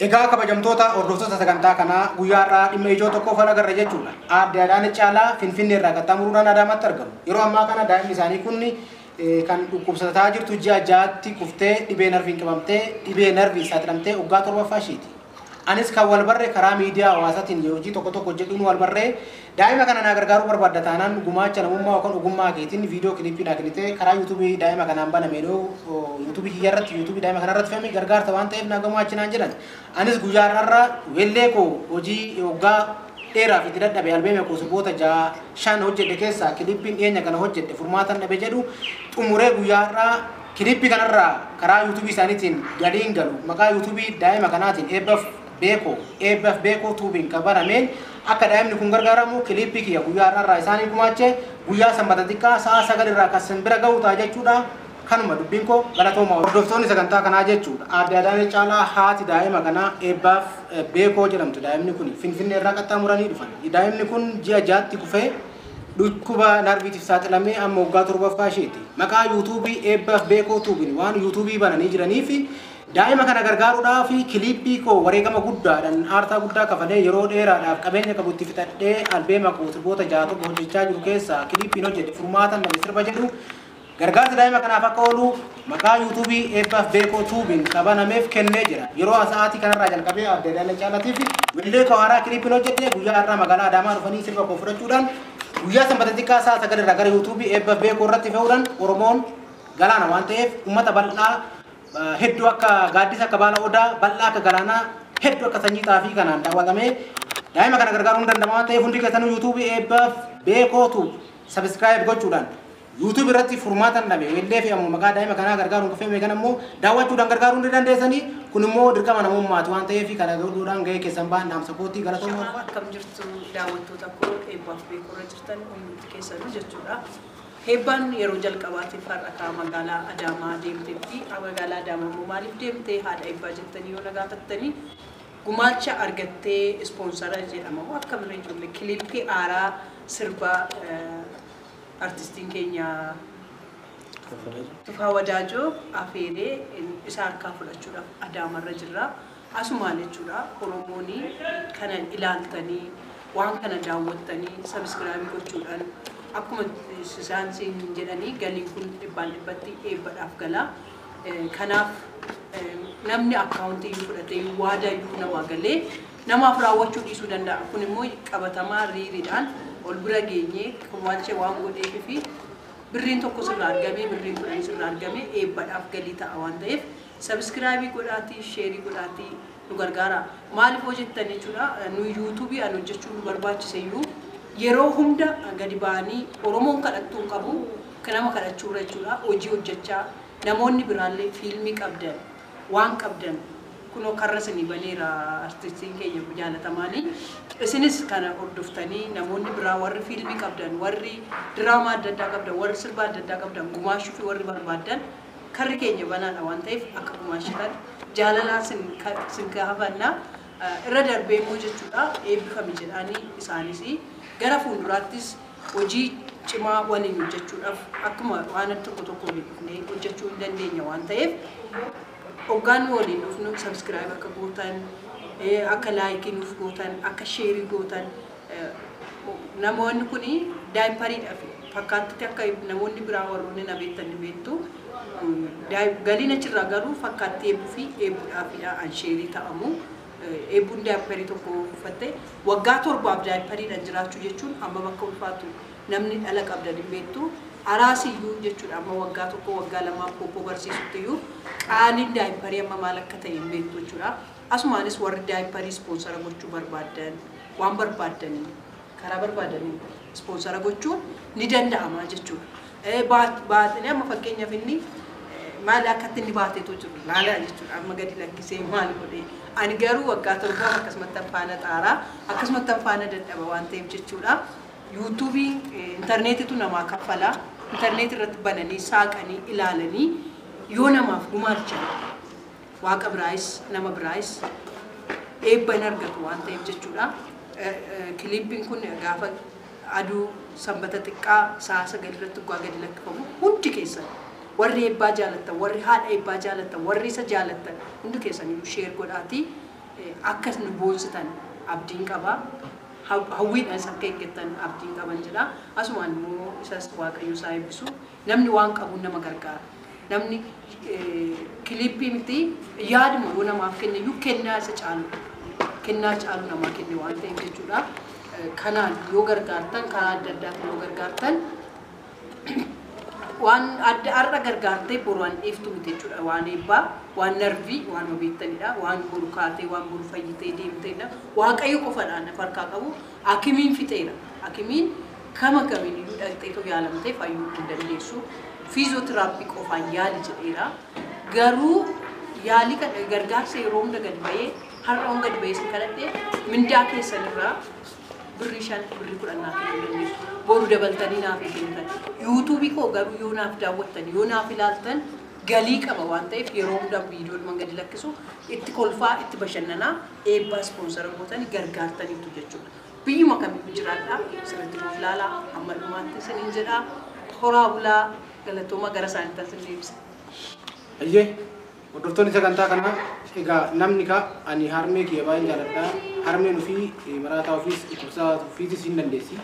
Egaa kabajamtoota hordoftoota sagantaa kanaa guyyaarraa dhimma ijoo tokko fala garra jechuudha. Aadde Adaanech Caalaa Finfinnee irraa qaxxaamuruudhaan Adaamaatti argamu. Yeroo ammaa kana daa'imni isaanii kun kan dhukkubsataa jirtu ji'a jaatti kuftee dhibee narviin qabamtee dhibee narvii saaxilamtee waggaa 7ffaa isheeti. Anis kan wal barree karaa miidiyaa hawaasaatiin hojii tokko hojjedhuun wal barree daa'ima kana naa gargaaruu barbaadda taanaan gumaacha namummaa yookaan ogummaa keetiin viidiyoo kiliippiidhaan kennitee karaa yuutuubii daa'ima kanaan banamedhoo yuutuubii kiyyarratti yuutuubii daa'ima kanarratti fe'ame gargaarta waan ta'eef naa gumaachinaan jedhan. Anis guyyaa har'aa weellee koo hojii waggaa dheeraaf itti dadhabe albeeme koo sirboota 6 hojjedhe keessaa kiliippiin dhiyeenya kana hojjedhe furmaatan dhabe jedhu xumuree guyyaa har'aa kiliippii kanarraa karaa yuutuubii isaaniitiin galiin galu maqaa yuutuubii daa'ima kanaatiin eebbaaf beekoo tuubiin qabarameen akka daa'imni kun gargaaramu kiliippii kiyya guyyaa har'aa isaanii gumaache guyyaa sanbata xiqqaa sa'a 9 irraa kan bira ga'u ta'a jechuudha. Kanuma dubbiin koo galatooma hordoftoonni sagantaa kanaa jechuudha. Aadde Adaanech Caalaa haati daa'ima kanaa eebbaaf beekoo jedhamtu daa'imni kun Finfinnee irraa qaxxaamuranii dhufan. Daa'imni kun ji'a jaatti kufee dhukkuba narviitiif saaxilamee amma waggaa 7ffaa isheeti. Maqaa yuutuubii eebbaaf beekoo tuubiin waan yuutuubii bananii jiraniif daa'ima kana gargaaruudhaaf kiliippii koo wareegama guddaadhaan aartaa guddaa kafalee yeroo dheeraadhaaf qabeenya qabutti fixadhee albeema koo sirboota 6 hojjechaa jiru keessaa kiliippiin hojjete furmaatan nama sirba jedhu gargaarsa daa'ima kanaaf akka oolu maqaa yuutuubii eebbaaf beekoo tuubiin qabanameef kennee jira. Yeroo sa'aatii kanarraa jalqabee Aadde Adaanech Caalaatiif weellee koo haaraa kiliippiin hojjete guyyaa har'aa magaalaa Adaamaa dhufanii sirba koo fudhachuudhaan guyyaa sanbata xiqqaa sa'a 9 irraa gara yuutuubii eebbaaf beekoo irratti fe'uudhaan Oromoon galaana waan ta'eef uummata bal'aa hedduu akka gaaddisa akka baala odaa bal'aa akka galaanaa hedduu akka sanyii xaafii kanaan daawwatamee daa'ima kana gargaaruun danda'ama waan ta'eef hundi keessanuu yuutuubii eebbaaf beekootu sabiskiraayib gochuudhaan yuutuubii irratti furmaatan dhabe weellee fi ammoo maqaa daa'ima kanaa gargaaruun kafeeme kan ammoo daawwachuudhaan gargaaruu ni dandeessanii kun immoo dirqama namummaati waan ta'eef kana godhuudhaan gahee keessan ba'an dhaamsa kootii galatooma. Akkam jirtu daawwattoota koo eebbaaf beekoo irra jirtan hundi keessanuu jechuudha. Heebbaan yeroo jalqabaatiif har'a magaalaa Adaamaa deemteetti magaalaa Adaamaa immoo maaliif deemtee haadha eebbaa jettanii yoo na gaafattanii gumaacha argattee ispoonsara jedhama akkamirra ijoollee kiliippii aaraa sirbaa artistiin keenya Tufaa Wadaajoo afeeree isa harkaa fudhachuudhaaf Adaamarra jirra. Asumaan jechuudha Oromoonii kana ilaaltanii waan kana daawwattanii sabiskiraabii gochuudhaan akkuma isaan siin jedhanii galiin kun dhibbatti eebbadhaaf gala. Kanaaf namni akkaawuntii fudhatee waadaa namaa galee namaaf raawwachuu dhiisuu danda'a. Kun immoo qabatamaa riiriidhaan ol bira geenyee kumaalchee waan godheef fi birriin tokko sirraa argamee birriin kudhan sirraa argamee eebbadhaaf galii ta'a waan ta'eef sabiskiraabii godhaatii sheerii godhaatii nu gargaara. Maaliif hojjettan jechuudha nu yuutuubii an hojjechuu nu barbaachiseyyuu yeroo hunda gadi ba'anii Oromoon kadhattuu qabu kanama kadhachuu irra jechuudha hojii hojjechaa namoonni biraallee fiilmii qabdan waan qabdan kunoo karra isinii baneera artistiin keenya jaalatamaanii isinis kana hordoftanii namoonni biraa warri fiilmii qabdan warri diraamaa adda addaa qabdan warri sirba adda addaa qabdan gumaashuu fi warri barbaadan karri keenya banaadha waan ta'eef akka gumaashitan jaalalaa sin gaafannaa irra darbee immoo jechuudha eebbifame jedhanii isaanis gara fuulduraattis hojii cimaa waliin hojjechuudhaaf akkuma waan tokko hojjechuu hin dandeenya waan ta'eef hoggaan waliin dhufnu sabiskiraayib akka gootan akka laayikii nuuf gootan akka sheerii gootan namoonni kun daayipariidhaaf fakkaatti akka namoonni biraa warroonni na beektan beektu galiin achirraa garuu fakkaatti eebbuu fi eebbuudhaafidha an sheerii ta'amu. Eebbuun daayiparii tokko uffatte waggaa 7 daayipariidhaan jiraachuu jechuun amma bakka ulfaatu namni dhala qabdan hin beektu araasiyyuu jechuudha amma waggaa 1 waggaa 2 poopoo barsiisutti qaaliin daayiparii amma maal akka ta'e hin beektu jechuudha. Asumaanis warri daayiparii ispoonsara gochuu barbaadan waan barbaadanii karaa barbaadanii ispoonsara gochuun ni danda'ama jechuudha. Baatanii amma fakkeenyaaf inni maal akkatti inni baateetu jiru laalaa jechuudha amma gadi lakkisee maal godhee ani garuu waggaa 7 akkasumatti faana xaaraa akkasumatti faana dadhaba waan ta'eef jechuudha. yuutuubii intarneetitu namaa kaffalaa intarneetii irratti bananii saaqanii ilaalanii yoo namaaf gumaachan waaqa biraayis nama biraayis eebban argatu waan ta'eef jechuudha. Kiliippiin kun gaafa aduu sanbata xiqqaa sa'a 9 irratti gadi lakkifamu hundi keessan warri eebbaa jaalatan warri haadha eebbaa jaalatan warri isa jaalatan hundi keessaniyyuu sheer godhaatii akkas nu boonsitan abdiin qaba. Hawwiidhaan isa akka eeggattan abdiin qaban jedha. Asumaan immoo isas waaqayyo isaa eebbisu. Namni waan qabuun nama gargaara. Namni kilippii miti yaaduma yoo namaaf kenne iyyuu kennaa isa caalu. Kennaa caalu namaa kenne waan ta'eef jechuudha. Kanaan yoo gargaartan karaa adda addaatiin yoo gargaartan waan adda har'a gargaartee boru waan dheeftu miti jechuudha. Waan eebbaa, waan narvii, waan beektanidha. Waan boru kaatee, waan boru fayyitee deemtedha. Waaqayyo qofaadhaan farkaa qabu. Hakimiin fixeera. Hakimiin kama kamiin iyyuu dhaqxeetoo yaalamtee fayyuu hin dandeessu. Fiizootiraappii qofaan yaali jedheera. Garuu yaali kan gargaarsa yeroo hunda gad ba'ee har'a hunda gad ba'ee sin kadhadhee mindaa keessanirraa birrii 5 birrii 10 naaf kennuu dandeessu. Boru dabaltanii naaf kennitan. Yuutuubii koo garuu yoo naaf daawwattan yoo naaf ilaaltan galii qaba waan ta'eef yeroo hunda viidiyoon gadi lakkisu itti kolfaa itti bashannanaa eebbaa ispoonsara gootanii gargaartaniitu jechuudha. Biyyuma kamiyyuu jiraadhaa sirriitti nuuf ilaalaa amma dhumaatti isiniin jedhaa horaa bulaa galatooma gara isaaniitti asin deebisa. Ayyee hordoftoonni sagantaa kanaa egaa namni ani harmee kiyya baay'een jaalladha. Harmeen ofii maraataa ofiis dhukkubsaa ofiitis hin dandeessi.